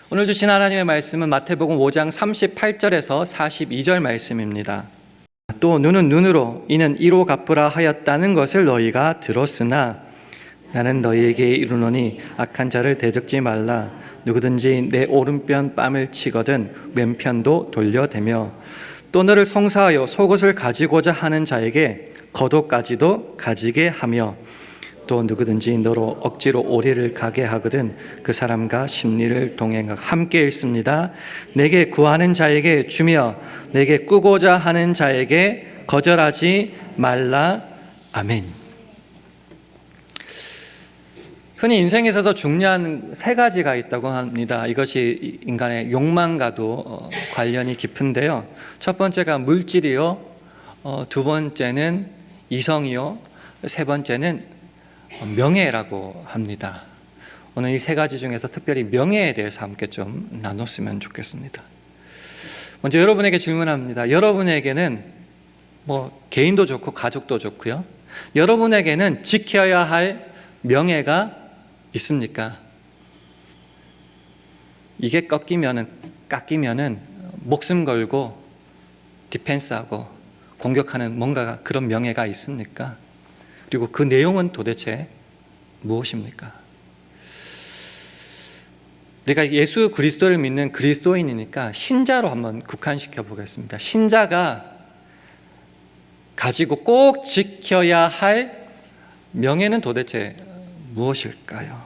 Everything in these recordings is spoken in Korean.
오늘 주신 하나님의 말씀은 마태복음 5장 38절에서 42절 말씀입니다. 또 눈은 눈으로 이는 이로 갚으라 하였다는 것을 너희가 들었으나 나는 너희에게 이르노니 악한 자를 대적지 말라. 누구든지 내 오른편 뺨을 치거든 왼편도 돌려대며 또 너를 송사하여 속옷을 가지고자 하는 자에게 겉옷까지도 가지게 하며 또 누구든지 너로 억지로 오리를 가게 하거든 그 사람과 심리를 동행하고 함께 있습니다. 내게 구하는 자에게 주며 내게 꾸고자 하는 자에게 거절하지 말라. 아멘. 흔히 인생에 있어서 중요한 세 가지가 있다고 합니다. 이것이 인간의 욕망과도 관련이 깊은데요. 첫 번째가 물질이요, 두 번째는 이성이요, 세 번째는 명예라고 합니다. 오늘 이 세 가지 중에서 특별히 명예에 대해서 함께 좀 나눴으면 좋겠습니다. 먼저 여러분에게 질문합니다. 여러분에게는 개인도 좋고 가족도 좋고요, 여러분에게는 지켜야 할 명예가 있습니까? 이게 깎이면은 목숨 걸고 디펜스하고 공격하는 뭔가 그런 명예가 있습니까? 그리고 그 내용은 도대체 무엇입니까? 우리가 예수 그리스도를 믿는 그리스도인이니까 신자로 한번 국한시켜 보겠습니다. 신자가 가지고 꼭 지켜야 할 명예는 도대체 무엇일까요?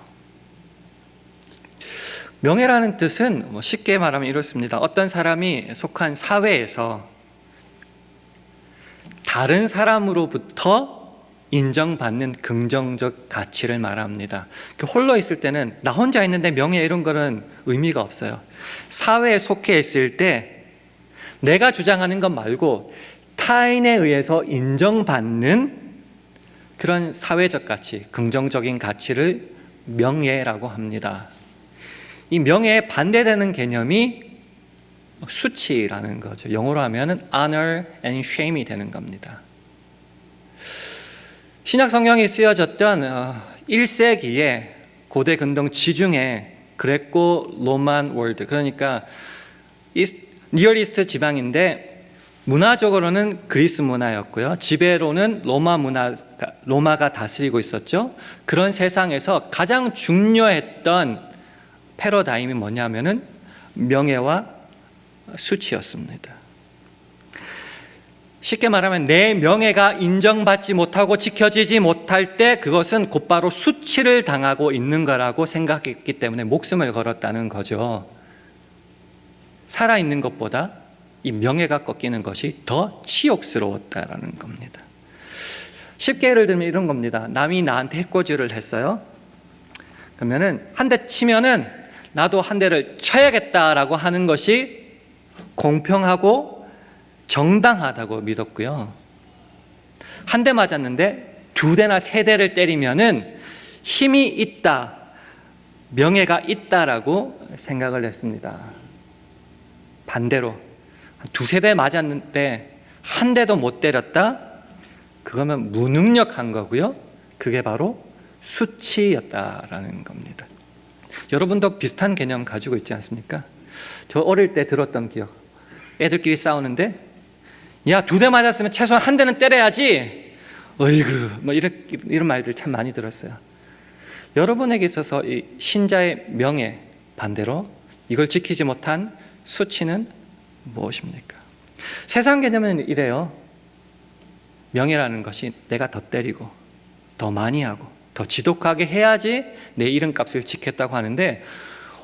명예라는 뜻은 쉽게 말하면 이렇습니다. 어떤 사람이 속한 사회에서 다른 사람으로부터 인정받는 긍정적 가치를 말합니다. 홀로 있을 때는 나 혼자 있는데 명예 이런 거는 의미가 없어요. 사회에 속해 있을 때 내가 주장하는 것 말고 타인에 의해서 인정받는 그런 사회적 가치, 긍정적인 가치를 명예라고 합니다. 이 명예에 반대되는 개념이 수치라는 거죠. 영어로 하면 honor and shame이 되는 겁니다. 신약 성경이 쓰여졌던 1세기의 고대 근동 지중해 그레코 로만 월드, 그러니까 니어리스트 지방인데 문화적으로는 그리스 문화였고요, 지배로는 로마가 다스리고 있었죠. 그런 세상에서 가장 중요했던 패러다임이 뭐냐면은 명예와 수치였습니다. 쉽게 말하면 내 명예가 인정받지 못하고 지켜지지 못할 때 그것은 곧바로 수치를 당하고 있는 거라고 생각했기 때문에 목숨을 걸었다는 거죠. 살아있는 것보다 이 명예가 꺾이는 것이 더 치욕스러웠다라는 겁니다. 쉽게 예를 들면 이런 겁니다. 남이 나한테 해코지를 했어요. 그러면은 한 대 치면은 나도 한 대를 쳐야겠다라고 하는 것이 공평하고 정당하다고 믿었고요, 한 대 맞았는데 두 대나 세 대를 때리면은 힘이 있다, 명예가 있다라고 생각을 했습니다. 반대로 두세 대 맞았는데 한 대도 못 때렸다? 그거면 무능력한 거고요, 그게 바로 수치였다라는 겁니다. 여러분도 비슷한 개념 가지고 있지 않습니까? 저 어릴 때 들었던 기억, 애들끼리 싸우는데 야, 두 대 맞았으면 최소한 한 대는 때려야지, 어이구, 이런 말들 참 많이 들었어요. 여러분에게 있어서 이 신자의 명예 반대로 이걸 지키지 못한 수치는 무엇입니까? 세상 개념은 이래요. 명예라는 것이 내가 더 때리고 더 많이 하고 더 지독하게 해야지 내 이름값을 지켰다고 하는데,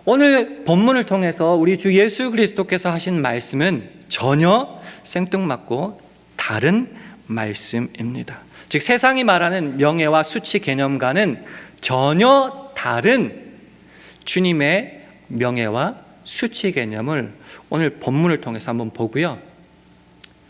오늘 본문을 통해서 우리 주 예수 그리스도께서 하신 말씀은 전혀 생뚱맞고 다른 말씀입니다. 즉 세상이 말하는 명예와 수치 개념과는 전혀 다른 주님의 명예와 수치 개념을 오늘 본문을 통해서 한번 보고요,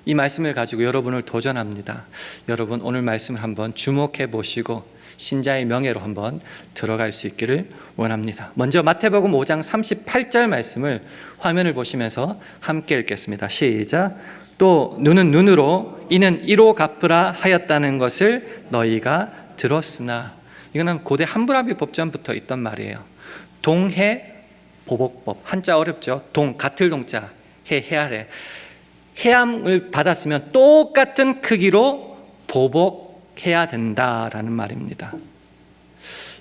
이 말씀을 가지고 여러분을 도전합니다. 여러분 오늘 말씀을 한번 주목해 보시고 신자의 명예로 한번 들어갈 수 있기를 원합니다. 먼저 마태복음 5장 38절 말씀을 화면을 보시면서 함께 읽겠습니다. 시작. 또 눈은 눈으로 이는 이로 갚으라 하였다는 것을 너희가 들었으나, 이거는 고대 함무라비 법전부터 있던 말이에요. 동해 보복법. 한자 어렵죠. 같을 동자, 해아래. 해함을 받았으면 똑같은 크기로 보복해야 된다라는 말입니다.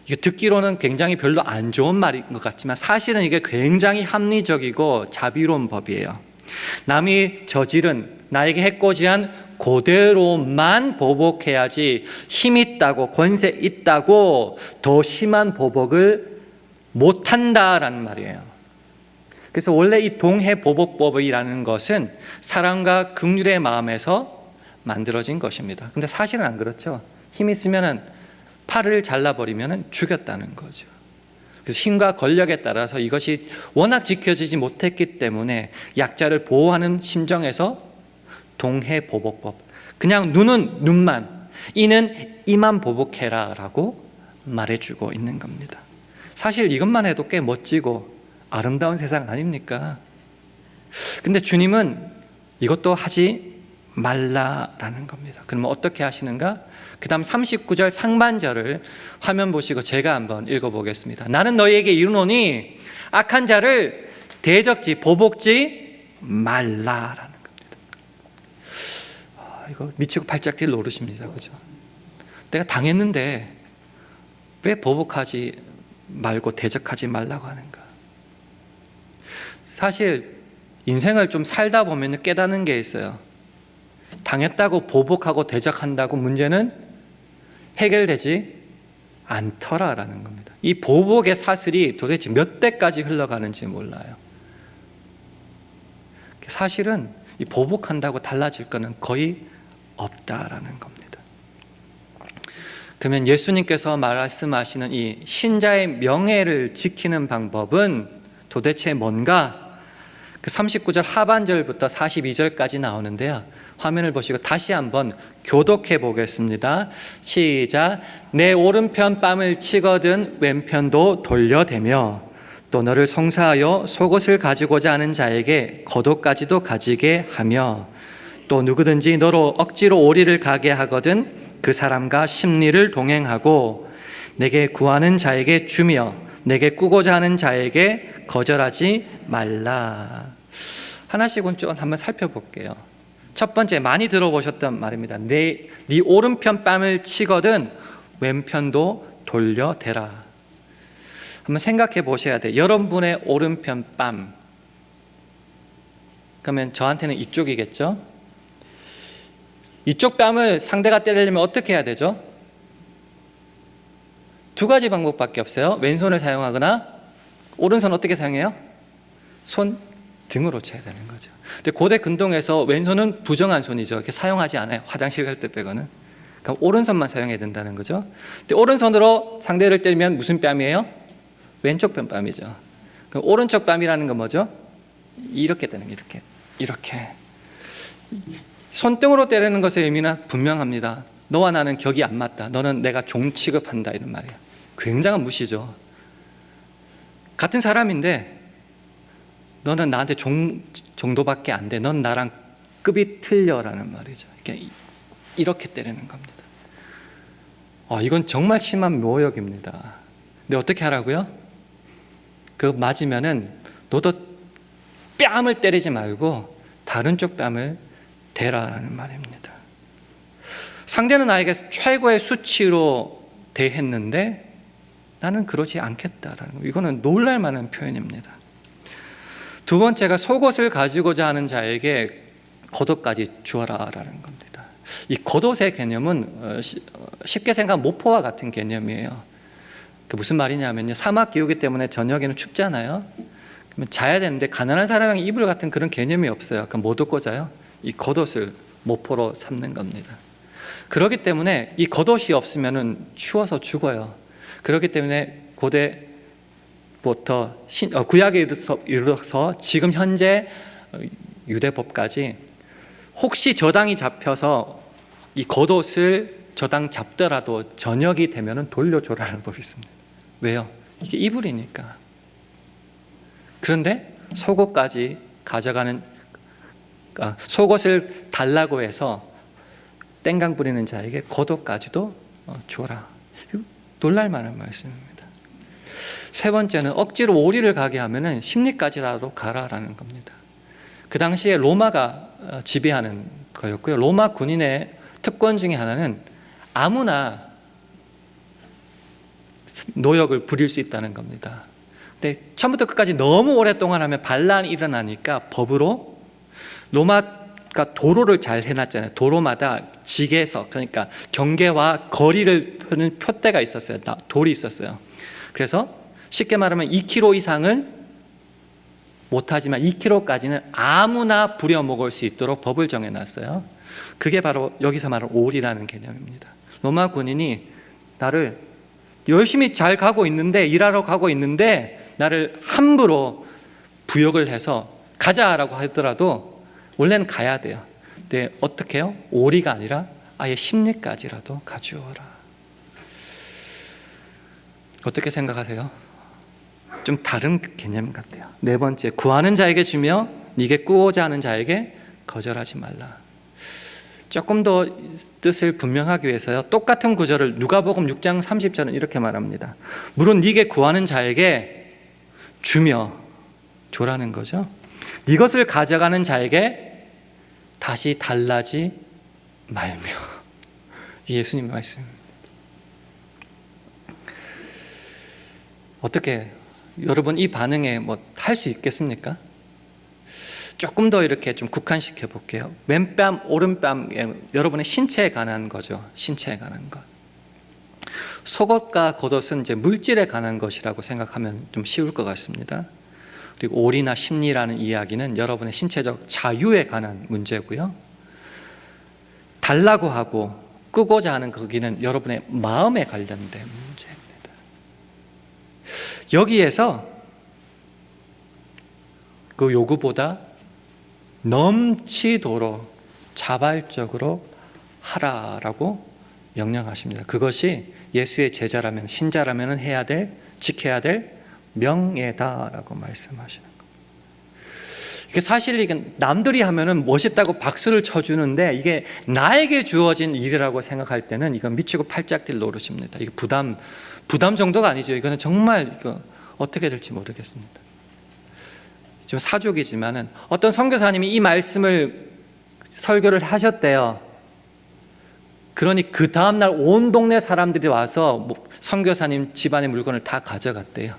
이게 듣기로는 굉장히 별로 안 좋은 말인 것 같지만 사실은 이게 굉장히 합리적이고 자비로운 법이에요. 남이 저지른 나에게 해코지한 그대로만 보복해야지 힘 있다고 권세 있다고 더 심한 보복을 못한다라는 말이에요. 그래서 원래 이 동해보복법이라는 것은 사랑과 긍휼의 마음에서 만들어진 것입니다. 근데 사실은 안 그렇죠. 힘 있으면 팔을 잘라버리면 죽였다는 거죠. 그래서 힘과 권력에 따라서 이것이 워낙 지켜지지 못했기 때문에 약자를 보호하는 심정에서 동해보복법. 그냥 눈은 눈만, 이는 이만 보복해라 라고 말해주고 있는 겁니다. 사실 이것만 해도 꽤 멋지고 아름다운 세상 아닙니까? 근데 주님은 이것도 하지 말라라는 겁니다. 그러면 어떻게 하시는가? 그 다음 39절 상반절을 화면 보시고 제가 한번 읽어보겠습니다. 나는 너희에게 이르노니 악한 자를 대적지 보복지 말라라는 겁니다. 이거 미치고 발작 뛸 노릇입니다. 그죠? 내가 당했는데 왜 보복하지 말고 대적하지 말라고 하는가? 사실 인생을 좀 살다 보면 깨닫는 게 있어요. 당했다고 보복하고 대적한다고 문제는 해결되지 않더라라는 겁니다. 이 보복의 사슬이 도대체 몇 대까지 흘러가는지 몰라요. 사실은 이 보복한다고 달라질 거는 거의 없다라는 겁니다. 그러면 예수님께서 말씀하시는 이 신자의 명예를 지키는 방법은 도대체 뭔가? 그 39절 하반절부터 42절까지 나오는데요. 화면을 보시고 다시 한번 교독해 보겠습니다. 시작. 내 오른편 뺨을 치거든 왼편도 돌려대며 또 너를 송사하여 속옷을 가지고자 하는 자에게 겉옷까지도 가지게 하며 또 누구든지 너로 억지로 오리를 가게 하거든 그 사람과 심리를 동행하고 내게 구하는 자에게 주며 내게 꾸고자 하는 자에게 거절하지 말라. 하나씩 좀 한번 살펴볼게요. 첫 번째, 많이 들어보셨던 말입니다. 네 오른편 뺨을 치거든 왼편도 돌려대라. 한번 생각해 보셔야 돼요. 여러분의 오른편 뺨, 그러면 저한테는 이쪽이겠죠? 이쪽 뺨을 상대가 때리려면 어떻게 해야 되죠? 두 가지 방법밖에 없어요. 왼손을 사용하거나 오른손 어떻게 사용해요? 손 등으로 쳐야 되는 거죠. 근데 고대 근동에서 왼손은 부정한 손이죠. 이렇게 사용하지 않아요. 화장실 갈 때 빼고는. 그럼 오른손만 사용해야 된다는 거죠. 근데 오른손으로 상대를 때리면 무슨 뺨이에요? 왼쪽 뺨이죠. 그럼 오른쪽 뺨이라는 건 뭐죠? 이렇게 되는 게 이렇게. 손등으로 때리는 것의 의미는 분명합니다. 너와 나는 격이 안 맞다. 너는 내가 종 취급한다 이런 말이에요. 굉장한 무시죠. 같은 사람인데 너는 나한테 정도밖에 안 돼. 넌 나랑 급이 틀려라는 말이죠. 이렇게 때리는 겁니다. 이건 정말 심한 모욕입니다. 근데 어떻게 하라고요? 그 맞으면은 너도 뺨을 때리지 말고 다른 쪽 뺨을 대라라는 말입니다. 상대는 나에게 최고의 수치로 대했는데 나는 그러지 않겠다라는 거. 이거는 놀랄 만한 표현입니다. 두 번째가 속옷을 가지고자 하는 자에게 겉옷까지 주어라라는 겁니다. 이 겉옷의 개념은 쉽게 생각하면 모포와 같은 개념이에요. 그 무슨 말이냐면요, 사막 기후기 때문에 저녁에는 춥잖아요. 그러면 자야 되는데 가난한 사람이 이불 같은 그런 개념이 없어요. 그럼 못 입고 자요. 이 겉옷을 모포로 삼는 겁니다. 그렇기 때문에 이 겉옷이 없으면 추워서 죽어요. 그렇기 때문에 고대부터 구약에 이르러서 지금 현재 유대법까지 혹시 저당이 잡혀서 이 겉옷을 저당 잡더라도 저녁이 되면 돌려줘라는 법이 있습니다. 왜요? 이게 이불이니까. 그런데 속옷까지 가져가는, 속옷을 달라고 해서 땡강 부리는 자에게 겉옷까지도 줘라. 놀랄 만한 말씀입니다. 세 번째는 억지로 오리를 가게 하면은 심리까지라도 가라라는 겁니다. 그 당시에 로마가 지배하는 거였고요. 로마 군인의 특권 중에 하나는 아무나 노역을 부릴 수 있다는 겁니다. 근데 처음부터 끝까지 너무 오랫동안 하면 반란이 일어나니까 법으로 로마가 도로를 잘 해놨잖아요. 도로마다 지게석, 그러니까 경계와 거리를 펴는 표대가 있었어요. 돌이 있었어요. 그래서 쉽게 말하면 2km 이상은 못하지만 2km까지는 아무나 부려먹을 수 있도록 법을 정해놨어요. 그게 바로 여기서 말하는 올이라는 개념입니다. 로마 군인이 나를 열심히 잘 가고 있는데, 일하러 가고 있는데 나를 함부로 부역을 해서 가자라고 하더라도 원래는 가야 돼요. 근데 어떻게 해요? 오리가 아니라 아예 심리까지라도 가주어라. 어떻게 생각하세요? 좀 다른 개념 같아요. 네 번째, 구하는 자에게 주며 네게 꾸고자 하는 자에게 거절하지 말라. 조금 더 뜻을 분명하기 위해서요, 똑같은 구절을 누가복음 6장 30절은 이렇게 말합니다. 물론 네게 구하는 자에게 주며, 줘라는 거죠. 네 것을 가져가는 자에게 다시 달라지 말며. 예수님의 말씀입니다. 어떻게 여러분 이 반응에 뭐 할 수 있겠습니까? 조금 더 이렇게 좀 국한시켜 볼게요. 왼뺨, 오른뺨, 여러분의 신체에 관한 거죠. 신체에 관한 것. 속옷과 겉옷은 이제 물질에 관한 것이라고 생각하면 좀 쉬울 것 같습니다. 그리고 오리나 심리라는 이야기는 여러분의 신체적 자유에 관한 문제고요. 달라고 하고 끄고자 하는 거기는 여러분의 마음에 관련된 문제입니다. 여기에서 그 요구보다 넘치도록 자발적으로 하라라고 명령하십니다. 그것이 예수의 제자라면, 신자라면 해야 될, 지켜야 될 명예다라고 말씀하시는 겁니다. 이게 사실 이게 남들이 하면은 멋있다고 박수를 쳐주는데 이게 나에게 주어진 일이라고 생각할 때는 이건 미치고 팔짝 뛸 노릇입니다. 이게 부담 정도가 아니죠. 이거는 정말 이거 어떻게 될지 모르겠습니다. 좀 사족이지만은 어떤 선교사님이 이 말씀을 설교를 하셨대요. 그러니 그 다음날 온 동네 사람들이 와서 선교사님 집안의 물건을 다 가져갔대요.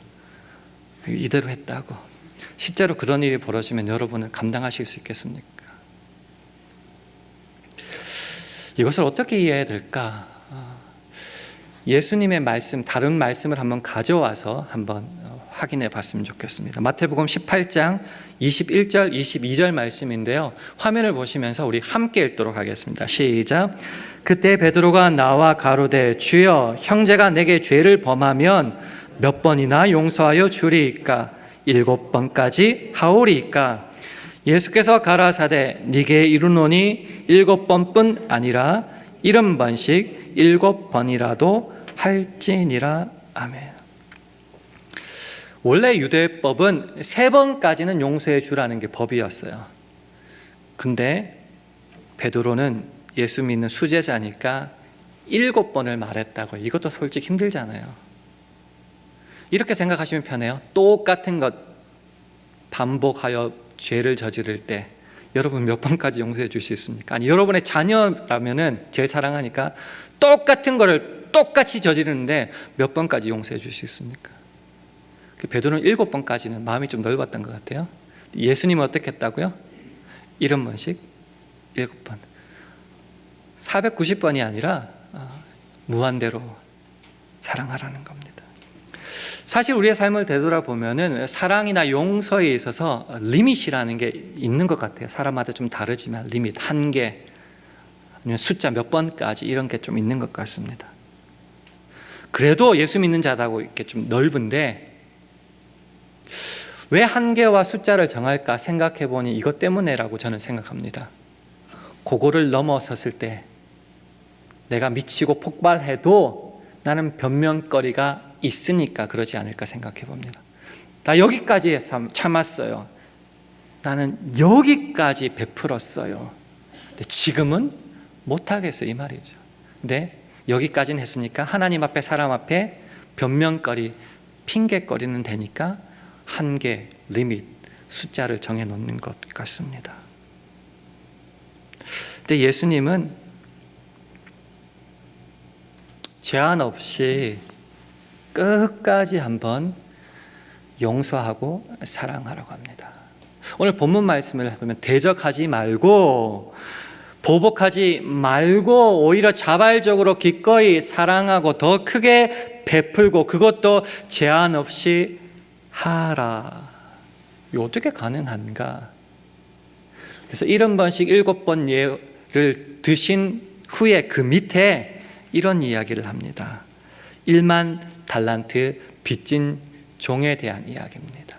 이대로 했다고. 실제로 그런 일이 벌어지면 여러분은 감당하실 수 있겠습니까? 이것을 어떻게 이해해야 될까? 예수님의 말씀, 다른 말씀을 한번 가져와서 한번 확인해 봤으면 좋겠습니다. 마태복음 18장 21절, 22절 말씀인데요. 화면을 보시면서 우리 함께 읽도록 하겠습니다. 시작. 그때 베드로가 나와 가로되 주여, 형제가 내게 죄를 범하면 몇 번이나 용서하여 주리이까? 7번까지 하오리이까? 예수께서 가라사대 네게 이르노니 7번뿐 아니라 70번씩 7번이라도 할지니라. 아멘. 원래 유대법은 3번까지는 용서해 주라는 게 법이었어요. 근데 베드로는 예수 믿는 수제자니까 7번을 말했다고. 이것도 솔직히 힘들잖아요. 이렇게 생각하시면 편해요. 똑같은 것 반복하여 죄를 저지를 때 여러분 몇 번까지 용서해 줄 수 있습니까? 아니, 여러분의 자녀라면은 제일 사랑하니까 똑같은 거를 똑같이 저지르는데 몇 번까지 용서해 줄 수 있습니까? 베드로는 7번까지는 마음이 좀 넓었던 것 같아요. 예수님은 어떻게 했다고요? 70번씩 7번. 490번이 아니라 무한대로 사랑하라는 겁니다. 사실 우리의 삶을 되돌아보면은 사랑이나 용서에 있어서 리밋이라는 게 있는 것 같아요. 사람마다 좀 다르지만 리밋, 한계, 아니면 숫자 몇 번까지 이런 게 좀 있는 것 같습니다. 그래도 예수 믿는 자다고 이렇게 좀 넓은데 왜 한계와 숫자를 정할까 생각해 보니 이것 때문에라고 저는 생각합니다. 그거를 넘어섰을 때 내가 미치고 폭발해도 나는 변명거리가 있으니까 그러지 않을까 생각해 봅니다. 나 여기까지 참았어요. 나는 여기까지 베풀었어요. 근데 지금은 못하겠어요, 이 말이죠. 근데 여기까지는 했으니까 하나님 앞에, 사람 앞에 변명거리 핑계거리는 되니까 한계, 리밋, 숫자를 정해놓는 것 같습니다. 근데 예수님은 제한 없이 끝까지 한번 용서하고 사랑하라고 합니다. 오늘 본문 말씀을 보면 대적하지 말고 보복하지 말고 오히려 자발적으로 기꺼이 사랑하고 더 크게 베풀고 그것도 제한 없이 하라. 이거 어떻게 가능한가? 그래서 70번씩 7번 예를 드신 후에 그 밑에 이런 이야기를 합니다. 1만 달란트 빚진 종에 대한 이야기입니다.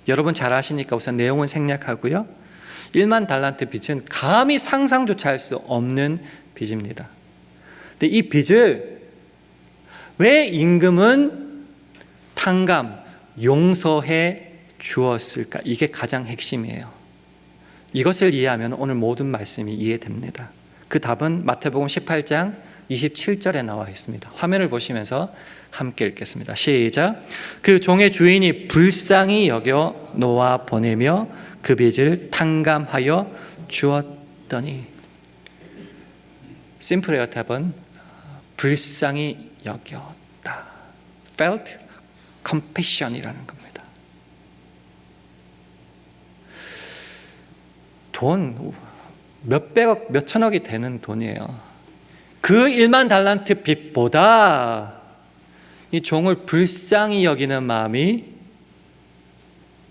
여러분 잘 아시니까 우선 내용은 생략하고요. 1만 달란트 빚은 감히 상상조차 할 수 없는 빚입니다. 근데 이 빚을 왜 임금은 탕감, 용서해 주었을까? 이게 가장 핵심이에요. 이것을 이해하면 오늘 모든 말씀이 이해됩니다. 그 답은 마태복음 18장 27절에 나와 있습니다. 화면을 보시면서 함께 읽겠습니다. 시작. 그 종의 주인이 불쌍히 여겨 놓아 보내며 그 빚을 탕감하여 주었더니, 심플해요. 답은 불쌍히 여겼다. Felt compassion이라는 겁니다. 돈 몇백억, 몇천억이 되는 돈이에요. 그 1만 달란트 빚보다 이 종을 불쌍히 여기는 마음이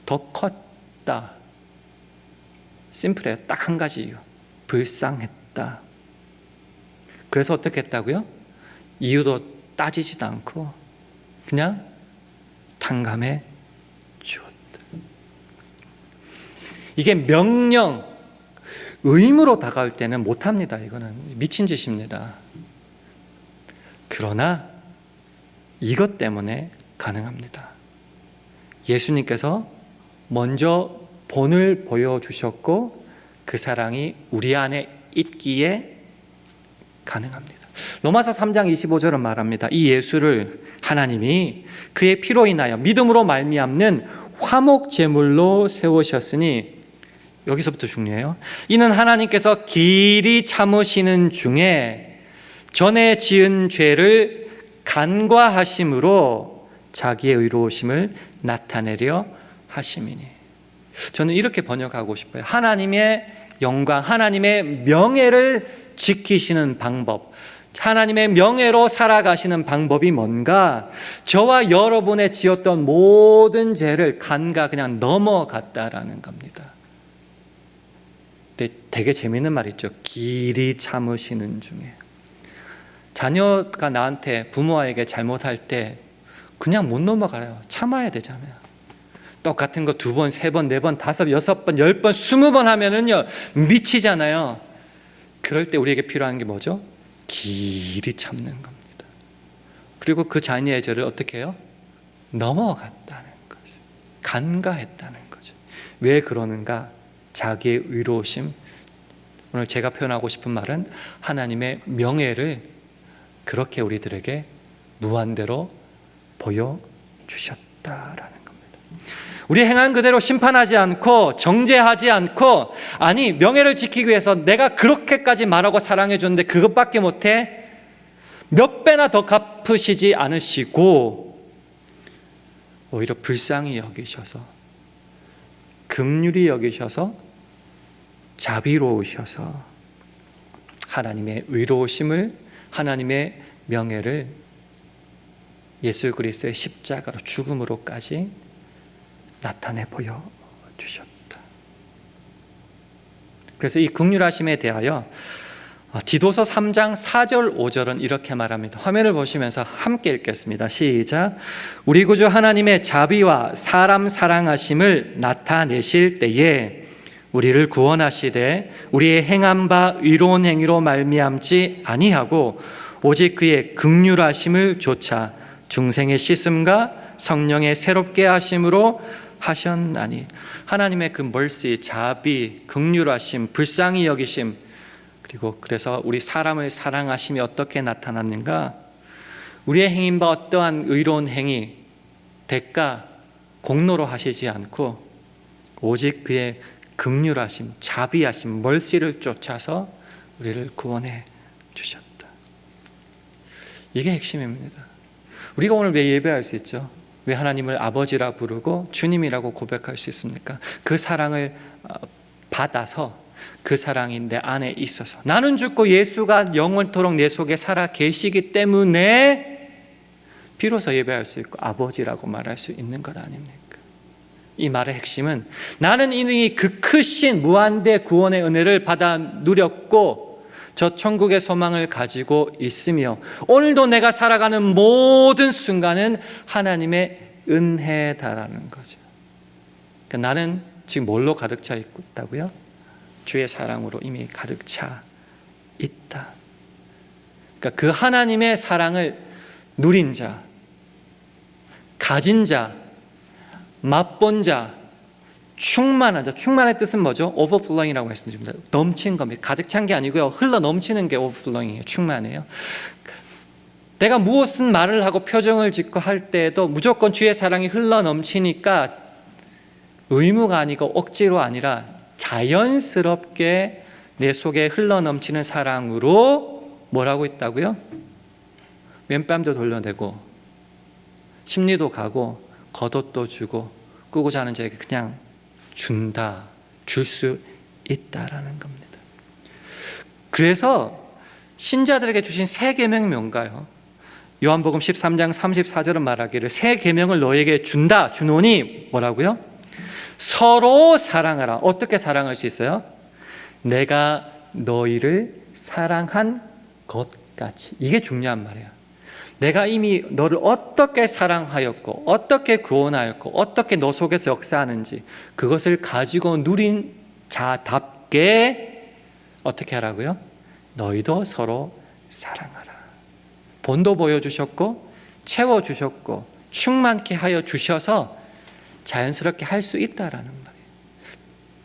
더 컸다. 심플해요. 딱 한 가지 이유. 불쌍했다. 그래서 어떻게 했다고요? 이유도 따지지도 않고 그냥 탕감해 주었다. 이게 명령, 의무로 다가올 때는 못합니다. 이거는 미친 짓입니다. 그러나 이것 때문에 가능합니다. 예수님께서 먼저 본을 보여주셨고 그 사랑이 우리 안에 있기에 가능합니다. 로마서 3장 25절은 말합니다. 이 예수를 하나님이 그의 피로 인하여 믿음으로 말미암는 화목 제물로 세우셨으니, 여기서부터 중요해요. 이는 하나님께서 길이 참으시는 중에 전에 지은 죄를 간과하심으로 자기의 의로우심을 나타내려 하심이니. 저는 이렇게 번역하고 싶어요. 하나님의 영광, 하나님의 명예를 지키시는 방법, 하나님의 명예로 살아가시는 방법이 뭔가? 저와 여러분의 지었던 모든 죄를 간과 그냥 넘어갔다라는 겁니다. 근데 되게 재미있는 말 있죠. 길이 참으시는 중에. 자녀가 나한테, 부모에게 잘못할 때 그냥 못 넘어가요. 참아야 되잖아요. 똑같은 거 2번, 3번, 4번, 5, 6번, 10번, 20번 하면은요 미치잖아요. 그럴 때 우리에게 필요한 게 뭐죠? 길이 참는 겁니다. 그리고 그 자녀의 죄를 어떻게 해요? 넘어갔다는 거죠. 간과했다는 거죠. 왜 그러는가? 자기의 의로우심. 오늘 제가 표현하고 싶은 말은 하나님의 명예를 그렇게 우리들에게 무한대로 보여주셨다라는 겁니다. 우리 행한 그대로 심판하지 않고 정죄하지 않고, 아니 명예를 지키기 위해서 내가 그렇게까지 말하고 사랑해 줬는데 그것밖에 못해? 몇 배나 더 갚으시지 않으시고 오히려 불쌍히 여기셔서, 긍휼히 여기셔서, 자비로우셔서 하나님의 의로우심을, 하나님의 명예를 예수 그리스도의 십자가로, 죽음으로까지 나타내 보여주셨다. 그래서 이 긍휼하심에 대하여 디도서 3장 4절 5절은 이렇게 말합니다. 화면을 보시면서 함께 읽겠습니다. 시작. 우리 구주 하나님의 자비와 사람 사랑하심을 나타내실 때에 우리를 구원하시되 우리의 행한 바 의로운 행위로 말미암지 아니하고 오직 그의 긍휼하심을 조차 중생의 씻음과 성령의 새롭게 하심으로 하셨나니. 하나님의 그 mercy, 자비, 긍휼하심, 불쌍히 여기심, 그리고 그래서 우리 사람을 사랑하심이 어떻게 나타났는가? 우리의 행인 바 어떠한 의로운 행위, 대가, 공로로 하시지 않고 오직 그의 긍휼하심, 자비하심, 멀시를 쫓아서 우리를 구원해 주셨다. 이게 핵심입니다. 우리가 오늘 왜 예배할 수 있죠? 왜 하나님을 아버지라 부르고 주님이라고 고백할 수 있습니까? 그 사랑을 받아서, 그 사랑이 내 안에 있어서, 나는 죽고 예수가 영원토록 내 속에 살아 계시기 때문에 비로소 예배할 수 있고 아버지라고 말할 수 있는 것 아닙니까? 이 말의 핵심은 나는 이미 그 크신 무한대 구원의 은혜를 받아 누렸고 저 천국의 소망을 가지고 있으며 오늘도 내가 살아가는 모든 순간은 하나님의 은혜다라는 거죠. 그러니까 나는 지금 뭘로 가득 차 있다고요? 주의 사랑으로 이미 가득 차 있다. 그러니까 그 하나님의 사랑을 누린 자, 가진 자, 맛본 자, 충만한 자. 충만의 뜻은 뭐죠? overflowing이라고 말씀드립니다. 넘친 겁니다. 가득 찬 게 아니고요, 흘러 넘치는 게 overflowing이에요. 충만해요. 내가 무엇은 말을 하고 표정을 짓고 할 때에도 무조건 주의 사랑이 흘러 넘치니까 의무가 아니고 억지로 아니라 자연스럽게 내 속에 흘러 넘치는 사랑으로 뭐라고 있다고요? 왼뺨도 돌려내고 심리도 가고 겉옷도 주고 꾸고 자는 자에게 그냥 준다, 줄 수 있다라는 겁니다. 그래서 신자들에게 주신 새 계명이 뭔가요? 요한복음 13장 34절은 말하기를 새 계명을 너에게 준다, 주노니 뭐라고요? 서로 사랑하라. 어떻게 사랑할 수 있어요? 내가 너희를 사랑한 것 같이. 이게 중요한 말이에요. 내가 이미 너를 어떻게 사랑하였고 어떻게 구원하였고 어떻게 너 속에서 역사하는지 그것을 가지고 누린 자답게 어떻게 하라고요? 너희도 서로 사랑하라. 본도 보여주셨고 채워주셨고 충만케 하여 주셔서 자연스럽게 할 수 있다라는 말이에요.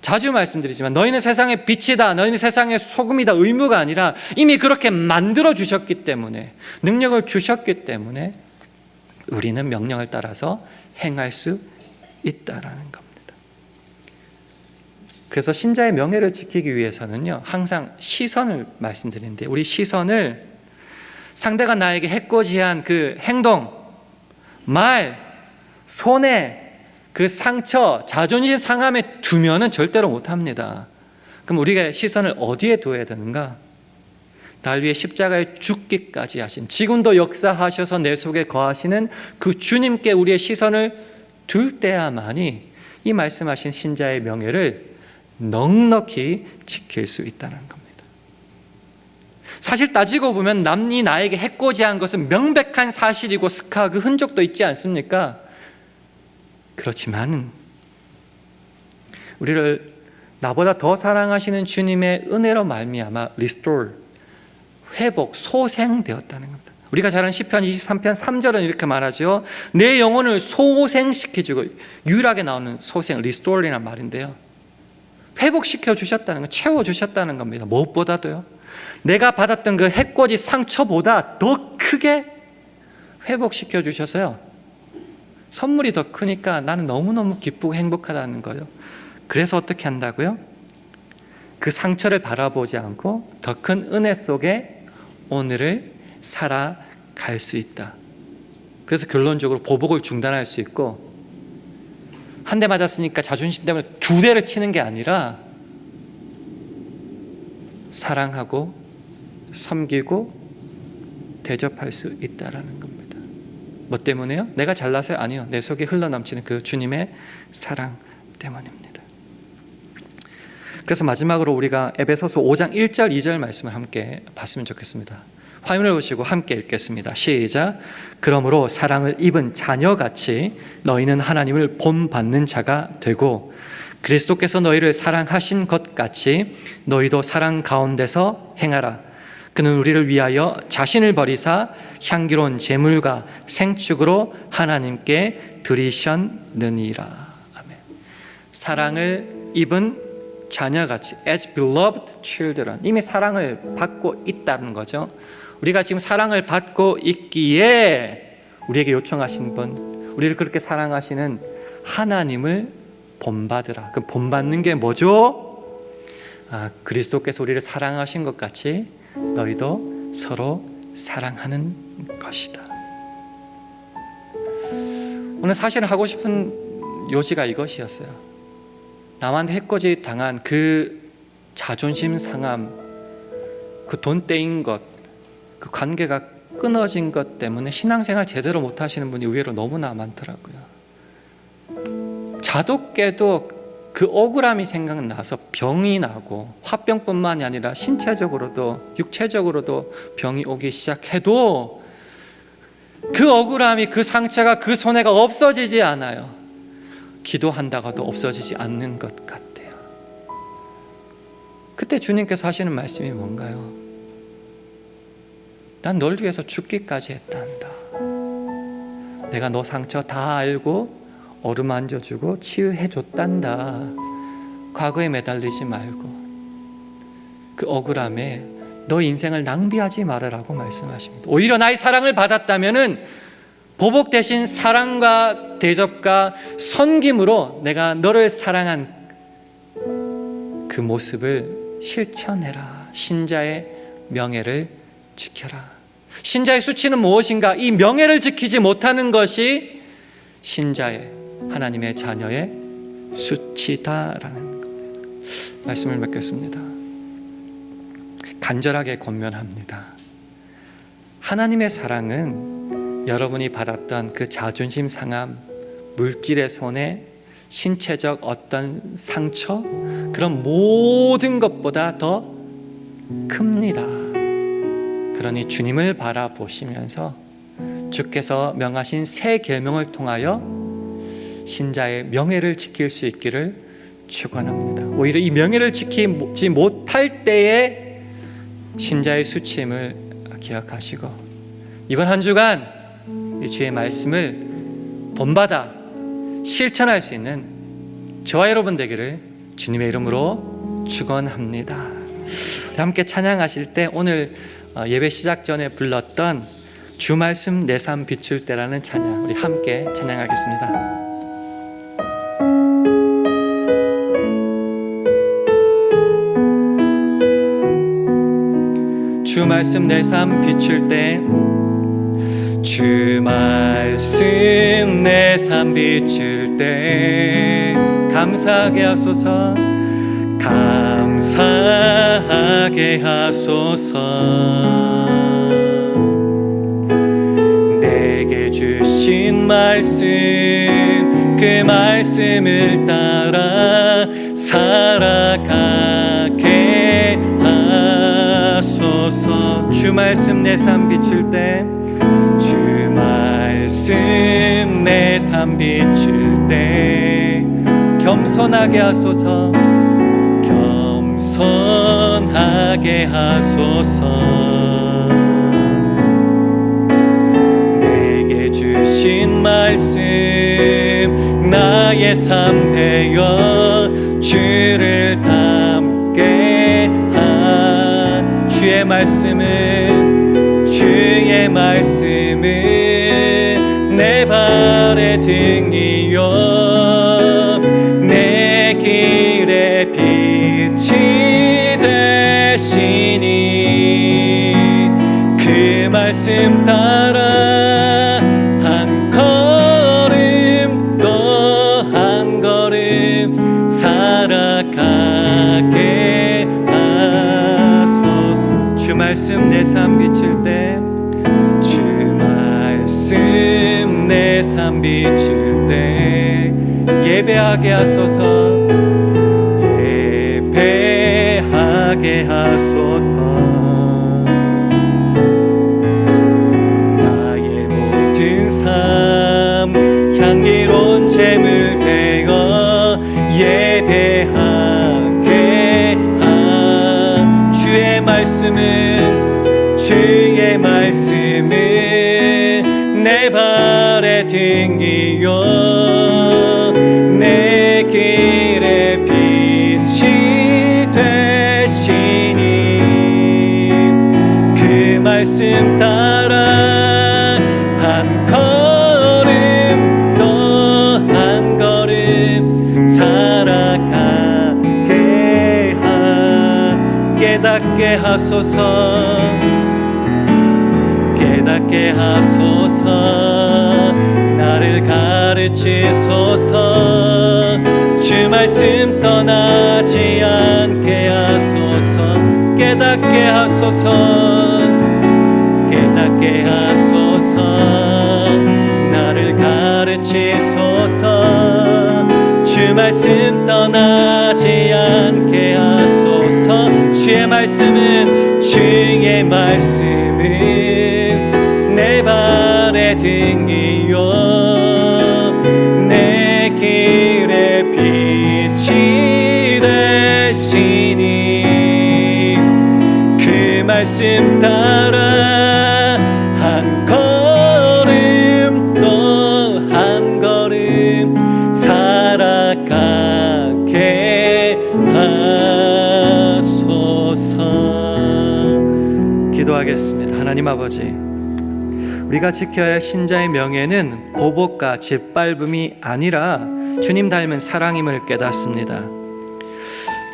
자주 말씀드리지만 너희는 세상의 빛이다, 너희는 세상의 소금이다 의무가 아니라 이미 그렇게 만들어 주셨기 때문에, 능력을 주셨기 때문에 우리는 명령을 따라서 행할 수 있다라는 겁니다. 그래서 신자의 명예를 지키기 위해서는요, 항상 시선을 말씀드리는데, 우리 시선을 상대가 나에게 해코지한 그 행동, 말, 손에 그 상처, 자존심 상함에 두면은 절대로 못합니다. 그럼 우리가 시선을 어디에 둬야 되는가? 날 위해 십자가에 죽기까지 하신, 지금도 역사하셔서 내 속에 거하시는 그 주님께 우리의 시선을 둘 때야만이 이 말씀하신 신자의 명예를 넉넉히 지킬 수 있다는 겁니다. 사실 따지고 보면 남이 나에게 해코지한 것은 명백한 사실이고 스카 그 흔적도 있지 않습니까? 그렇지만 우리를 나보다 더 사랑하시는 주님의 은혜로 말미암아 restore, 회복, 소생되었다는 겁니다. 우리가 잘 아는 시편 23편 3절은 이렇게 말하죠. 내 영혼을 소생시켜주고, 유일하게 나오는 소생, restore이라는 말인데요, 회복시켜 주셨다는 것, 채워 주셨다는 겁니다. 무엇보다도요, 내가 받았던 그 해코지 상처보다 더 크게 회복시켜 주셔서요, 선물이 더 크니까 나는 너무너무 기쁘고 행복하다는 거예요. 그래서 어떻게 한다고요? 그 상처를 바라보지 않고 더 큰 은혜 속에 오늘을 살아갈 수 있다. 그래서 결론적으로 보복을 중단할 수 있고, 한 대 맞았으니까 자존심 때문에 두 대를 치는 게 아니라 사랑하고 섬기고 대접할 수 있다라는 겁니다. 뭐 때문에요? 내가 잘나서요? 아니요. 내 속에 흘러넘치는 그 주님의 사랑 때문입니다. 그래서 마지막으로 우리가 에베소서 5장 1절 2절 말씀을 함께 봤으면 좋겠습니다. 화면을 보시고 함께 읽겠습니다. 시작. 그러므로 사랑을 입은 자녀같이 너희는 하나님을 본받는 자가 되고 그리스도께서 너희를 사랑하신 것 같이 너희도 사랑 가운데서 행하라. 그는 우리를 위하여 자신을 버리사 향기로운 제물과 생축으로 하나님께 드리셨느니라. 아멘. 사랑을 입은 자녀같이, as beloved children, 이미 사랑을 받고 있다는 거죠. 우리가 지금 사랑을 받고 있기에 우리에게 요청하신 분, 우리를 그렇게 사랑하시는 하나님을 본받으라. 그 본받는 게 뭐죠? 그리스도께서 우리를 사랑하신 것 같이 너희도 서로 사랑하는 것이다. 오늘 사실 하고 싶은 요지가 이것이었어요. 남한테 해코지 당한 그 자존심 상함, 그 돈 떼인 것, 그 관계가 끊어진 것 때문에 신앙생활 제대로 못하시는 분이 의외로 너무나 많더라고요. 자독게도 그 억울함이 생각나서 병이 나고, 화병뿐만이 아니라 신체적으로도 육체적으로도 병이 오기 시작해도 그 억울함이, 그 상처가, 그 손해가 없어지지 않아요. 기도한다가도 없어지지 않는 것 같아요. 그때 주님께서 하시는 말씀이 뭔가요? 난 널 위해서 죽기까지 했단다. 내가 너 상처 다 알고 어루만져주고 치유해줬단다. 과거에 매달리지 말고 그 억울함에 너 인생을 낭비하지 말으라고 말씀하십니다. 오히려 나의 사랑을 받았다면은 보복 대신 사랑과 대접과 섬김으로 내가 너를 사랑한 그 모습을 실천해라. 신자의 명예를 지켜라. 신자의 수치는 무엇인가? 이 명예를 지키지 못하는 것이 신자의, 하나님의 자녀의 수치다라는 겁니다. 말씀을 맺겠습니다. 간절하게 권면합니다. 하나님의 사랑은 여러분이 받았던 그 자존심 상함, 물질의 손해, 신체적 어떤 상처, 그런 모든 것보다 더 큽니다. 그러니 주님을 바라보시면서 주께서 명하신 새 계명을 통하여 신자의 명예를 지킬 수 있기를 축원합니다. 오히려 이 명예를 지키지 못할 때에 신자의 수치임을 기억하시고 이번 한 주간 이 주의 말씀을 본받아 실천할 수 있는 저와 여러분 되기를 주님의 이름으로 축원합니다. 함께 찬양하실 때 오늘 예배 시작 전에 불렀던 주 말씀 내 삶 비출 때라는 찬양, 우리 함께 찬양하겠습니다. 주 말씀 내 삶 비출 때, 주 말씀 내 삶 비출 때 감사하게 하소서, 감사하게 하소서. 내게 주신 말씀, 그 말씀을 따라 살아가게 하소서. 주 말씀 내 삶 비출 때, 주 말씀 내 삶 비출 때 겸손하게 하소서, 겸손하게 하소서. 내게 주신 말씀 나의 삶 되어 주를 닮게 하. 주의 말씀은, 주의 말씀은 내 발의 등이요 내 길의 빛이 되시니, 그 말씀 따라 한 걸음 또 한 걸음 살아가게 하소서. 주 말씀 내 삶 비출 때, 주 말씀 내 삶 비출 때 예배하게 하소서, 예배하게 하소서. 나의 모든 삶 향기로운 제물 되어 예배하게 하. 주의 말씀은, 주의 말씀은 내 발의 등이요 내 길의 빛이 되시니, 그 말씀 따라 한 걸음 깨닫게 하소서. 깨닫게 하소서. 나를 가르치소서. 주 말씀 떠나지 않게 하소서. 깨닫게 하소서. 깨닫게 하소서. 나를 가르치소서. 주 말씀 떠나지 않게 하소서. 주의 말씀은 내 발의 등이요 내 길의 빛이 되시니 그 말씀 따라 한 걸음 또 한 걸음 살아가게 하소서. 기도하겠습니다. 하나님 아버지, 우리가 지켜야 할 신자의 명예는 보복과 짓밟음이 아니라 주님 닮은 사랑임을 깨닫습니다.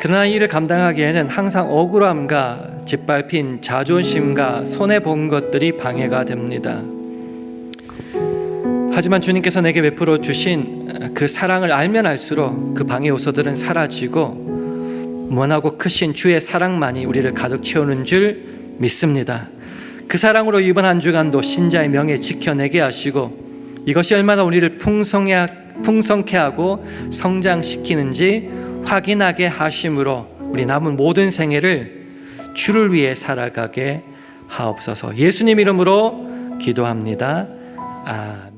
그러나 이를 감당하기에는 항상 억울함과 짓밟힌 자존심과 손해본 것들이 방해가 됩니다. 하지만 주님께서 내게 베풀어 주신 그 사랑을 알면 알수록 그 방해 요소들은 사라지고 무한하고 크신 주의 사랑만이 우리를 가득 채우는 줄 믿습니다. 그 사랑으로 이번 한 주간도 신자의 명예 지켜내게 하시고 이것이 얼마나 우리를 풍성케 하고 성장시키는지 확인하게 하심으로 우리 남은 모든 생애를 주를 위해 살아가게 하옵소서. 예수님 이름으로 기도합니다. 아멘.